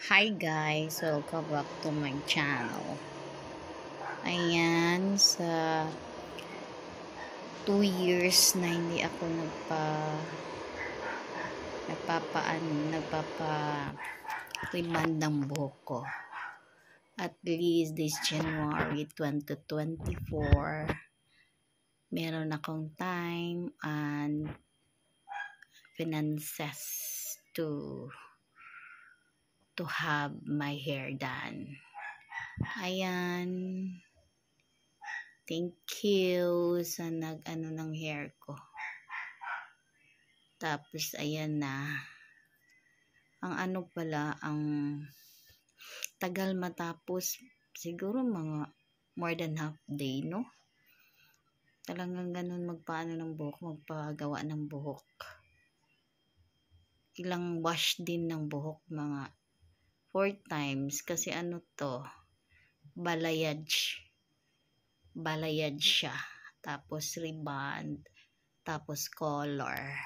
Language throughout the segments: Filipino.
Hi guys, welcome back to my channel. Ayan, sa 2 years na hindi ako nagpapa-remand ng buhok ko. At least this January 2024, meron akong time and finances to have my hair done. Ayan. Thank you sa nag-ano ng hair ko. Tapos, ayan na. Ang ano pala, ang tagal matapos. Siguro mga more than half day, no? Talagang ganun magpaano ng buhok, magpagawa ng buhok. Ilang wash din ng buhok, mga 4 times. Kasi ano to, balayage siya. Tapos rebond. Tapos color.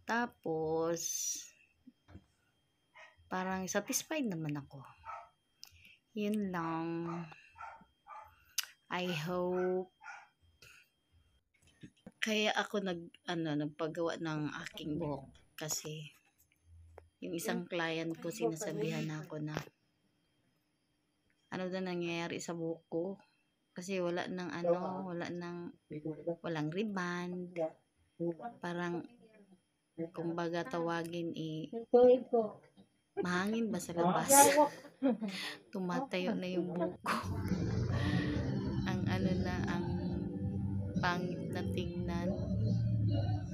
Tapos, parang satisfied naman ako. Yun lang. I hope. Kaya ako nagpagawa ng aking buhok. Kasi, yung isang client ko, sinasabihan ako na, ano na nangyayari sa buhok ko? Kasi walang rebond. Parang, kumbaga tawagin mahangin ba sa labas? Tumatayo na yung buhok ko. ang pangit na tingnan.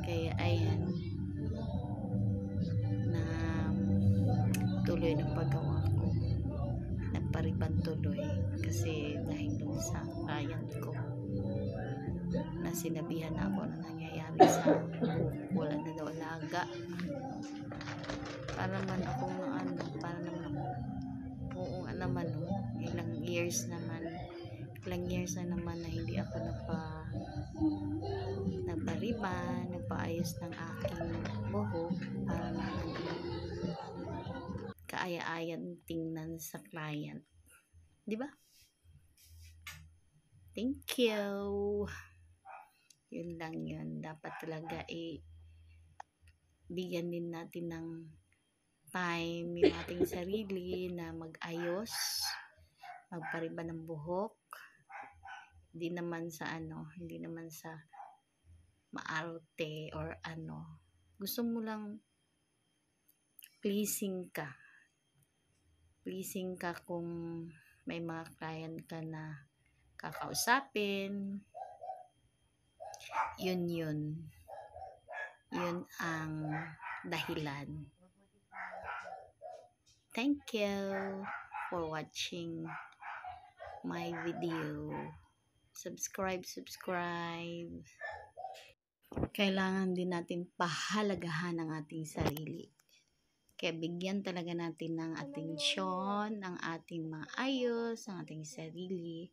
Kaya ayan, na tuloy ng paggawa ko. Nagpariban tuloy kasi dahil dun sa client ko na sinabihan ako na nangyayari sa buhok, wala na daw alaga. Para naman ako ilang years na naman na hindi ako nagpariban, nagpaayos ng aking buhok para naman kaaya-ayan tingnan sa client. Di ba? Thank you. Yun lang yun. Dapat talaga bigyan din natin ng time yung ating sarili na mag-ayos, magpariban ng buhok. Hindi naman sa maarte or ano. Gusto mo lang pleasing ka. Pleasing ka kung may mga client ka na kakausapin. Yun ang dahilan. Thank you for watching my video. Subscribe. Kailangan din natin pahalagahan ang ating sarili. Kaya bigyan talaga natin ng atensyon ang ating mga ayos, ang ating sarili,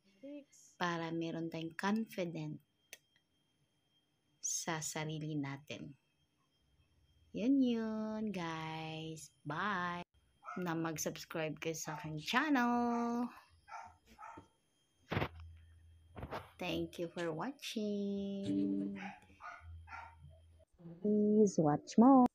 para meron tayong confident sa sarili natin. Yun guys. Bye. Na mag-subscribe kayo sa aking channel. Thank you for watching. Please watch more.